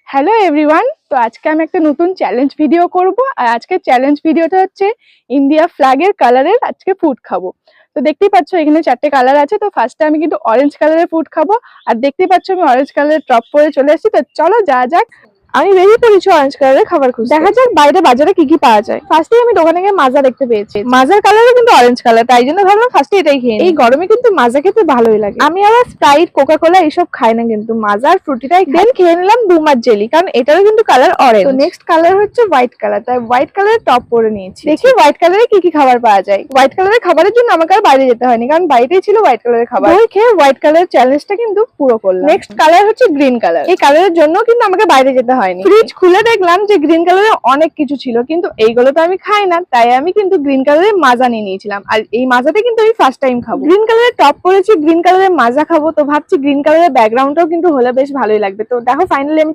Hello everyone, তো আজকে আমি একটা নতুন চ্যালেঞ্জ ভিডিও করব। আর আজকে চ্যালেঞ্জ ভিডিওটা হচ্ছে ইন্ডিয়া ফ্ল্যাগের কালারের আজকে ফুড খাবো। তো দেখতেই পাচ্ছ এখানে 4টে কালার আছে। তো ফার্স্টে আমি কিন্তু অরেঞ্জ কালারের ফুড খাবো। আর দেখতেই পাচ্ছ আমি অরেঞ্জ কালারের টপ পরে চলে এসেছি। তো চলো যাওয়া যাক। আমি বেরিয়ে পড়েছি অরেঞ্জ কালারের খাবার খুঁজতে। দেখা যাক বাইরে বাজারে কি কি পাওয়া যায়। ফার্স্টে আমি দোকানে গিয়ে মাজা দেখতে পেয়েছি। মাজার কালারও কিন্তু অরেঞ্জ কালার, তাই জন্য ভাবলাম ফার্স্টে এটাই খেয়ে নিই। এই গরমে কিন্তু মাজা খেতে ভালোই লাগে। আমি আবার স্প্রাইট, কোকা কোলা এইসব খাই না, কিন্তু মাজার ফ্রুটিটাই দেন খেয়ে নিলাম বুমার জেলি, কারণ এটারও কিন্তু কালার অরেঞ্জ। তো নেক্সট কালার হচ্ছে হোয়াইট কালার, তাই হোয়াইট কালারের টপ পরে নিয়েছি। দেখি হোয়াইট কালারে কি কি খাবার পাওয়া যায়। হোয়াইট কালারের খাবারের জন্য আমাকে আর বাইরে যেতে হয়নি, কারণ বাইরেই ছিল হোয়াইট কালারের খাবার। দই খেয়ে হোয়াইট কালারের চ্যালেঞ্জটা কিন্তু পুরো করলাম। নেক্সট কালার হচ্ছে গ্রিন কালার। এই কালারের জন্য কিন্তু আমাকে বাইরে যেতে হয়নি। ফ্রিজ খুলে দেখলাম যে গ্রিন কালারের অনেক কিছু ছিল, কিন্তু এইগুলো তো আমি খাই না, তাই আমি কিন্তু গ্রিন কালারের মাজা নিয়ে নিয়েছিলাম। আর এই মাজাটা কিন্তু আমি ফার্স্ট টাইম খাবো। গ্রিন কালারের টপ পরেছি, গ্রিন কালারের মাজা খাবো, তো ভাবছি গ্রিন কালারের ব্যাকগ্রাউন্ডটাও কিন্তু হলে বেশ ভালোই লাগবে। তো দেখো ফাইনালি আমি